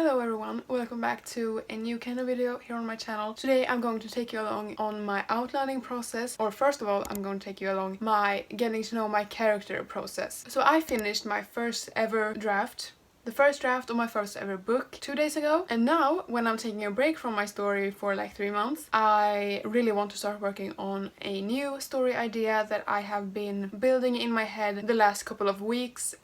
Hello everyone, welcome back to a new kind of video here on my channel. Today I'm going to take you along on my outlining process, or first of all I'm going to take you along my getting to know my character process. So I finished my first ever draft. The first draft of my first ever book 2 days ago, and now when I'm taking a break from my story for like 3 months, I really want to start working on a new story idea that I have been building in my head the last couple of weeks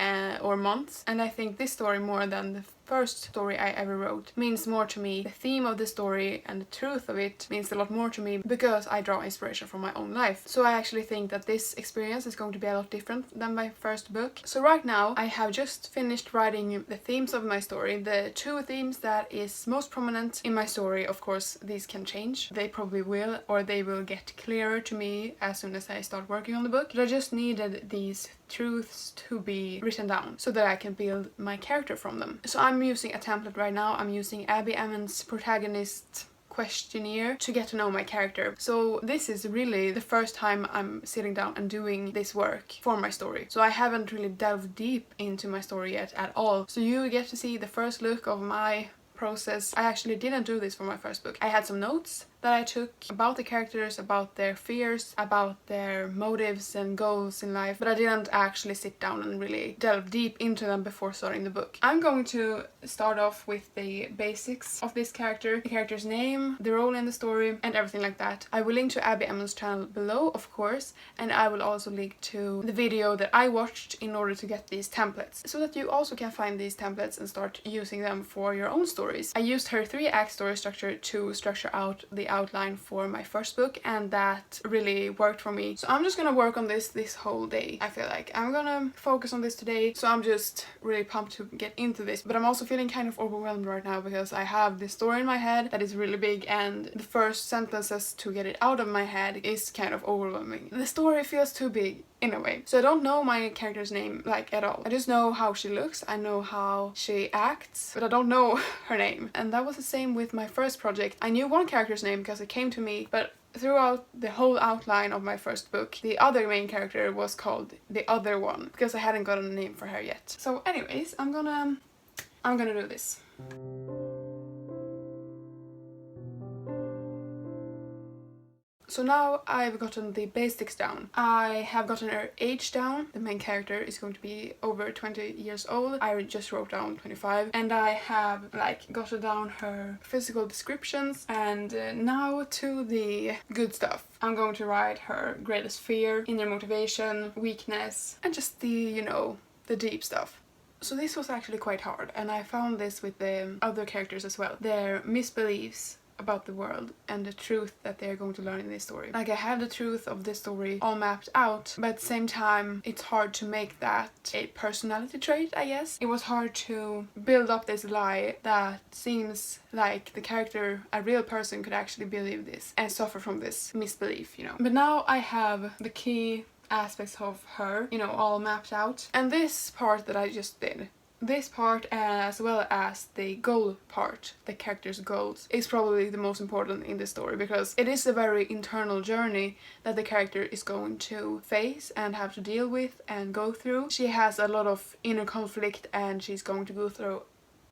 or months, and I think this story, more than the first story I ever wrote, means more to me. The theme of the story and the truth of it means a lot more to me because I draw inspiration from my own life. So I actually think that this experience is going to be a lot different than my first book. So right now I have just finished writing the themes of my story. The 2 themes that is most prominent in my story, of course these can change. They probably will, or they will get clearer to me as soon as I start working on the book. But I just needed these truths to be written down so that I can build my character from them. So I'm using a template right now. I'm using Abbie Emmons' protagonist questionnaire to get to know my character. So this is really the first time I'm sitting down and doing this work for my story. So I haven't really delved deep into my story yet at all. So you get to see the first look of my process. I actually didn't do this for my first book. I had some notes that I took about the characters, about their fears, about their motives and goals in life, but I didn't actually sit down and really delve deep into them before starting the book. I'm going to start off with the basics of this character, the character's name, the role in the story, and everything like that. I will link to Abbie Emmons' channel below, of course, and I will also link to the video that I watched in order to get these templates, so that you also can find these templates and start using them for your own stories. I used her 3-act story structure to structure out the outline for my first book, and that really worked for me. So I'm just gonna work on this whole day. I feel like I'm gonna focus on this today, so I'm just really pumped to get into this. But I'm also feeling kind of overwhelmed right now because I have this story in my head that is really big, and the first sentences to get it out of my head is kind of overwhelming. The story feels too big in a way. So I don't know my character's name like at all. I just know how she looks, I know how she acts, but I don't know her name. And that was the same with my first project. I knew one character's name because it came to me, but throughout the whole outline of my first book, the other main character was called the other one because I hadn't gotten a name for her yet. So anyways, I'm gonna do this. So now I've gotten the basics down. I have gotten her age down. The main character is going to be over 20 years old. I just wrote down 25. And I have gotten down her physical descriptions. And now to the good stuff. I'm going to write her greatest fear, inner motivation, weakness, and just the deep stuff. So this was actually quite hard, and I found this with the other characters as well. Their misbeliefs about the world and the truth that they're going to learn in this story. Like, I have the truth of this story all mapped out, but at the same time it's hard to make that a personality trait, I guess. It was hard to build up this lie that seems like the character, a real person, could actually believe this and suffer from this misbelief, But now I have the key aspects of her, all mapped out. And this part that I just did, this part, as well as the goal part, the character's goals, is probably the most important in this story because it is a very internal journey that the character is going to face and have to deal with and go through. She has a lot of inner conflict and she's going to go through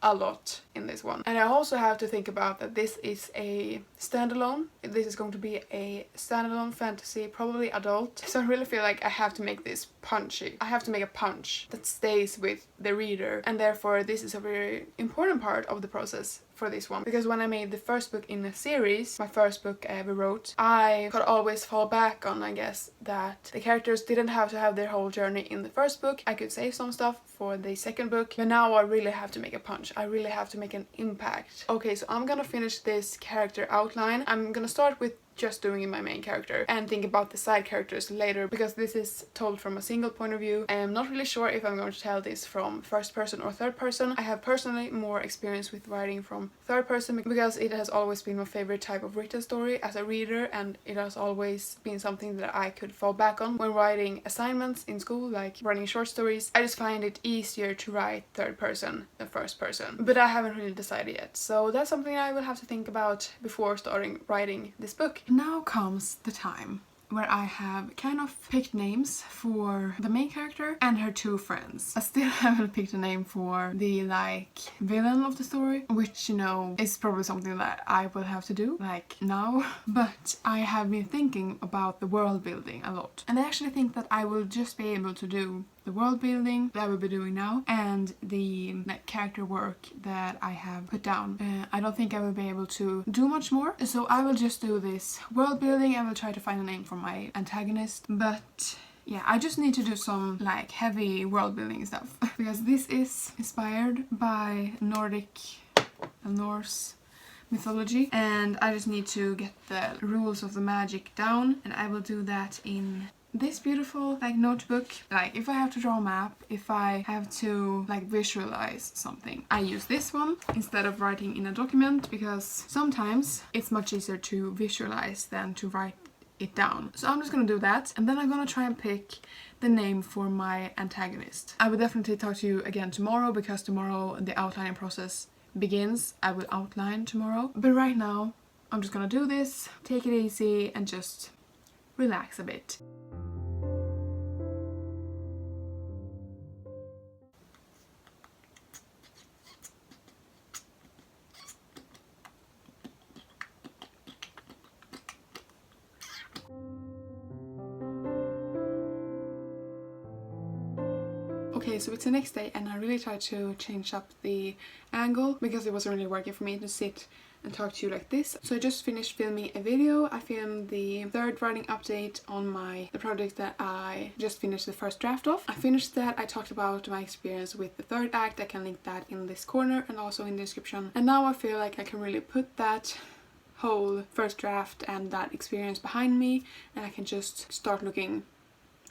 a lot in this one. And I also have to think about that this is a standalone. This is going to be a standalone fantasy, probably adult. So I really feel like I have to make this punchy. I have to make a punch that stays with the reader, and therefore this is a very important part of the process for this one. Because when I made the first book in a series, my first book I ever wrote, I could always fall back on, I guess, that the characters didn't have to have their whole journey in the first book. I could save some stuff for the second book, but now I really have to make a punch. I really have to make an impact. Okay, so I'm gonna finish this character outline. I'm gonna start with just doing my main character and think about the side characters later, because this is told from a single point of view. I am not really sure if I'm going to tell this from first person or third person. I have personally more experience with writing from third person because it has always been my favorite type of written story as a reader, and it has always been something that I could fall back on when writing assignments in school, like writing short stories. I just find it easier to write third person than first person, but I haven't really decided yet, so that's something I will have to think about before starting writing this book. Now comes the time where I have kind of picked names for the main character and her two friends. I still haven't picked a name for the like villain of the story, which you know is probably something that I will have to do like now. But I have been thinking about the world building a lot, and I actually think that I will just be able to do the world building that I will be doing now and the like character work that I have put down. I don't think I will be able to do much more, so I will just do this world building. I will try to find a name for my antagonist, but yeah, I just need to do some like heavy world building stuff because this is inspired by Nordic and Norse mythology, and I just need to get the rules of the magic down, and I will do that in this beautiful like notebook. Like if I have to draw a map, if I have to like visualize something, I use this one instead of writing in a document, because sometimes it's much easier to visualize than to write it down. So I'm just gonna do that, and then I'm gonna try and pick the name for my antagonist. I will definitely talk to you again tomorrow, because tomorrow the outlining process begins. I will outline tomorrow, but right now I'm just gonna do this, take it easy and just relax a bit. Okay, so it's the next day and I really tried to change up the angle because it wasn't really working for me to sit and talk to you like this. So I just finished filming a video. I filmed the third writing update on the project that I just finished the first draft of. I finished that. I talked about my experience with the third act. I can link that in this corner and also in the description. And now I feel like I can really put that whole first draft and that experience behind me, and I can just start looking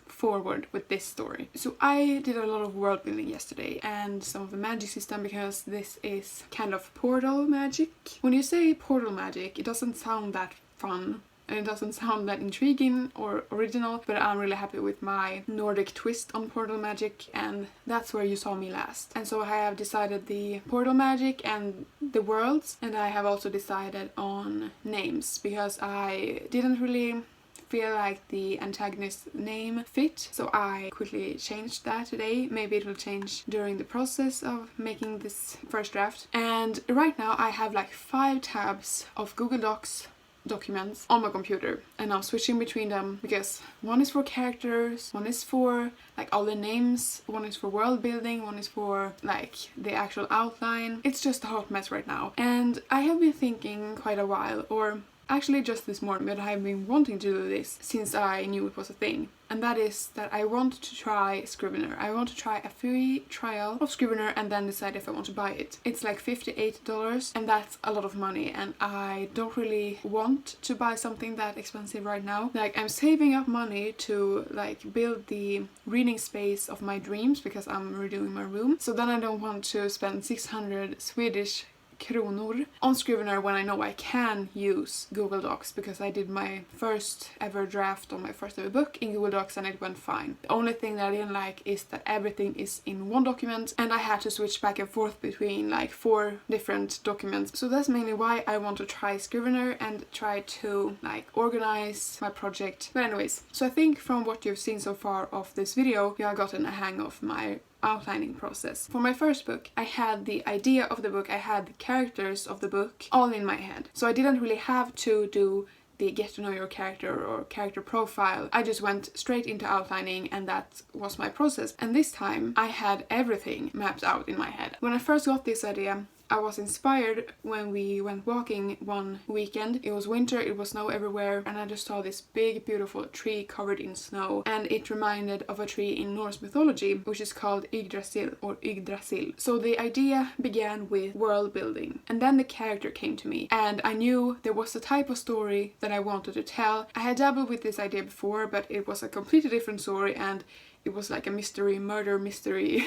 forward with this story. So I did a lot of world building yesterday and some of the magic system, because this is kind of portal magic. When you say portal magic, it doesn't sound that fun and it doesn't sound that intriguing or original, but I'm really happy with my Nordic twist on portal magic, and that's where you saw me last. And so I have decided the portal magic and the worlds, and I have also decided on names, because I didn't really feel like the antagonist name fit, so I quickly changed that today. Maybe it will change during the process of making this first draft. And right now I have like 5 tabs of Google Docs documents on my computer, and I'm switching between them because one is for characters, one is for like all the names, one is for world building, one is for like the actual outline. It's just a hot mess right now, and I have been thinking quite a while, or actually just this morning, but I've been wanting to do this since I knew it was a thing. And that is that I want to try Scrivener. I want to try a free trial of Scrivener and then decide if I want to buy it. It's like $58 and that's a lot of money, and I don't really want to buy something that expensive right now. Like, I'm saving up money to like build the reading space of my dreams because I'm redoing my room. So then I don't want to spend 600 Swedish kronor on Scrivener when I know I can use Google Docs, because I did my first ever draft on my first ever book in Google Docs and it went fine. The only thing that I didn't like is that everything is in one document and I had to switch back and forth between like 4 different documents. So that's mainly why I want to try Scrivener and try to like organize my project. But anyways, so I think from what you've seen so far of this video, you have gotten a hang of my outlining process. For my first book, I had the idea of the book, I had the characters of the book all in my head. So I didn't really have to do the get to know your character or character profile. I just went straight into outlining and that was my process. And this time I had everything mapped out in my head. When I first got this idea, I was inspired when we went walking one weekend. It was winter, it was snow everywhere, and I just saw this big beautiful tree covered in snow, and it reminded of a tree in Norse mythology which is called Yggdrasil or Yggdrasil. So the idea began with world building, and then the character came to me, and I knew there was a type of story that I wanted to tell. I had dabbled with this idea before, but it was a completely different story and it was like a mystery, murder mystery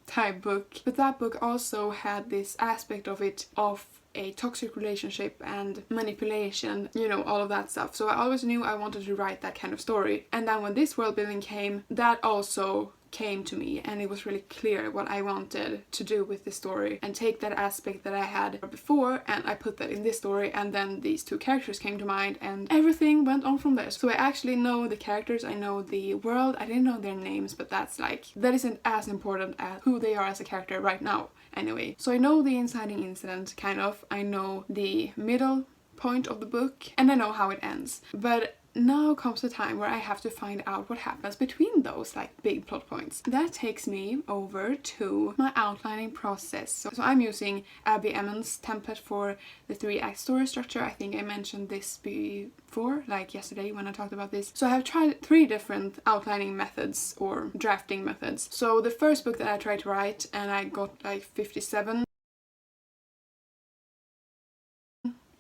type book. But that book also had this aspect of it of a toxic relationship and manipulation, you know, all of that stuff. So I always knew I wanted to write that kind of story. And then when this world building came, that also came to me, and it was really clear what I wanted to do with the story and take that aspect that I had before and I put that in this story, and then these two characters came to mind and everything went on from there. So I actually know the characters, I know the world. I didn't know their names, but that isn't as important as who they are as a character right now anyway. So I know the inciting incident, kind of. I know the middle point of the book and I know how it ends. But now comes the time where I have to find out what happens between those big plot points. That takes me over to my outlining process. So I'm using Abbie Emmons' template for the 3-act story structure. I think I mentioned this before, yesterday when I talked about this. So I have tried 3 different outlining methods or drafting methods. So the first book that I tried to write, and I got 57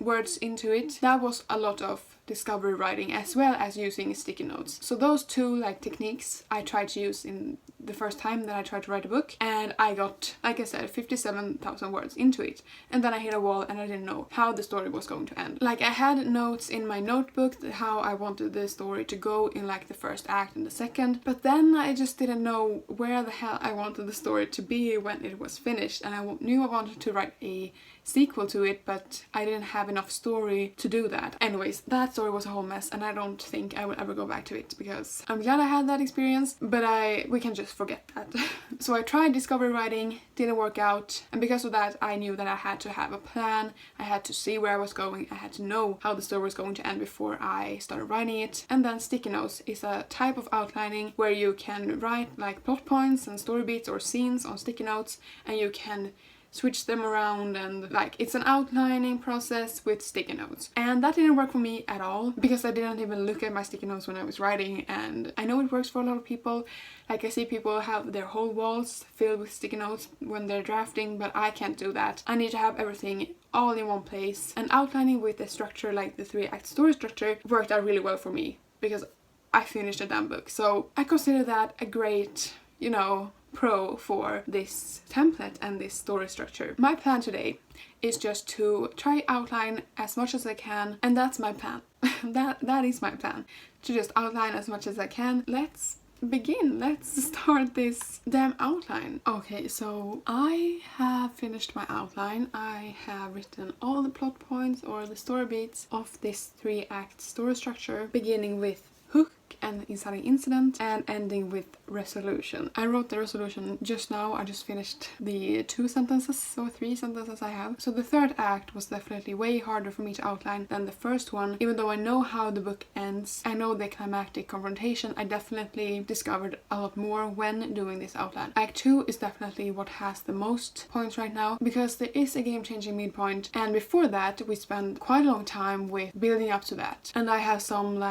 words into it, that was a lot of discovery writing as well as using sticky notes. So those 2 techniques I tried to use in the first time that I tried to write a book, and I got, like I said, 57,000 words into it, and then I hit a wall and I didn't know how the story was going to end. I had notes in my notebook how I wanted the story to go in the first act and the second, but then I just didn't know where the hell I wanted the story to be when it was finished, and I knew I wanted to write a sequel to it, but I didn't have enough story to do that. Anyways, that story was a whole mess, and I don't think I will ever go back to it because I'm glad I had that experience, but we can just forget that. So I tried discovery writing, didn't work out, and because of that I knew that I had to have a plan. I had to see where I was going, I had to know how the story was going to end before I started writing it. And then sticky notes is a type of outlining where you can write plot points and story beats or scenes on sticky notes, and you can switch them around, and it's an outlining process with sticky notes. And that didn't work for me at all because I didn't even look at my sticky notes when I was writing, and I know it works for a lot of people. I see people have their whole walls filled with sticky notes when they're drafting, but I can't do that. I need to have everything all in one place, and outlining with a structure like the 3-act story structure worked out really well for me because I finished a damn book. So I consider that a great, pro for this template and this story structure. My plan today is just to try outline as much as I can, and that's my plan. that is my plan, to just outline as much as I can. Let's begin. Let's start this damn outline. Okay, so I have finished my outline. I have written all the plot points or the story beats of this 3-act story structure, beginning with hook and inciting incident and ending with resolution. I wrote the resolution just now. I just finished the 2 sentences or 3 sentences I have. So the 3rd act was definitely way harder for me to outline than the first one. Even though I know how the book ends, I know the climactic confrontation, I definitely discovered a lot more when doing this outline. Act 2 is definitely what has the most points right now because there is a game-changing midpoint, and before that we spent quite a long time with building up to that, and I have some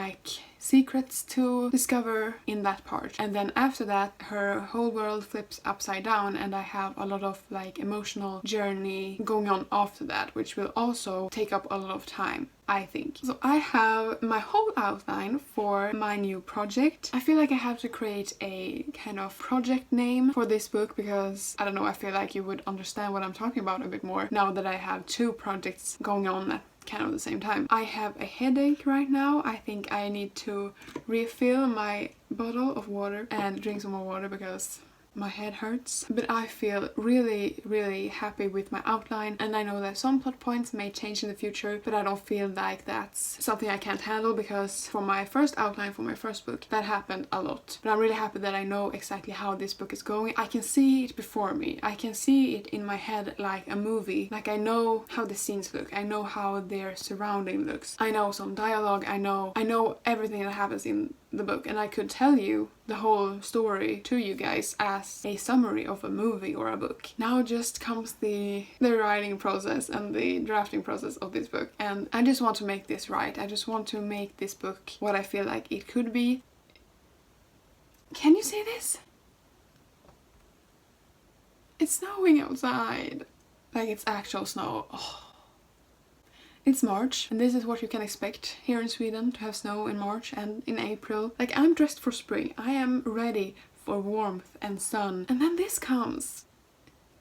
secrets to discover in that part. And then after that her whole world flips upside down, and I have a lot of emotional journey going on after that, which will also take up a lot of time, I think. So I have my whole outline for my new project. I feel like I have to create a kind of project name for this book because, I don't know, I feel like you would understand what I'm talking about a bit more now that I have 2 projects going on at kind of the same time. I have a headache right now. I think I need to refill my bottle of water and drink some more water because my head hurts. But I feel really happy with my outline, and I know that some plot points may change in the future, but I don't feel like that's something I can't handle because for my first outline for my first book that happened a lot. But I'm really happy that I know exactly how this book is going. I can see it before me. I can see it in my head like a movie. I know how the scenes look. I know how their surrounding looks. I know some dialogue. I know everything that happens in the book, and I could tell you the whole story to you guys as a summary of a movie or a book. Now just comes the writing process and the drafting process of this book, and I just want to make this right. I just want to make this book what I feel like it could be. Can you see this? It's snowing outside. It's actual snow. Oh. It's March, and this is what you can expect here in Sweden, to have snow in March and in April. I'm dressed for spring. I am ready for warmth and sun. And then this comes.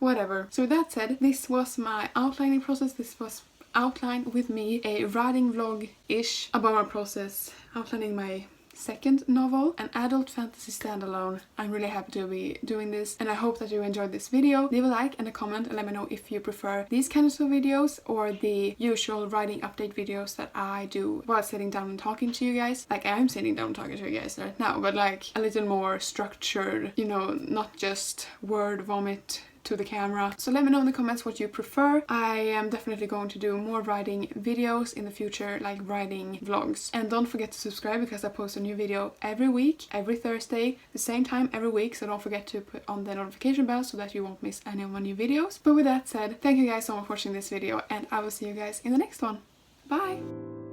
Whatever. So with that said, this was my outlining process. This was outline with me, a writing vlog-ish about my process, outlining my second novel, an adult fantasy standalone. I'm really happy to be doing this, and I hope that you enjoyed this video. Leave a like and a comment and let me know if you prefer these kinds of videos or the usual writing update videos that I do while sitting down and talking to you guys. Like, I'm sitting down and talking to you guys right now, but like a little more structured, you know, not just word vomit to the camera. So let me know in the comments what you prefer. I am definitely going to do more writing videos in the future, like writing vlogs. And don't forget to subscribe because I post a new video every week, every Thursday, the same time every week. So don't forget to put on the notification bell so that you won't miss any of my new videos. But with that said, thank you guys so much for watching this video, and I will see you guys in the next one. Bye!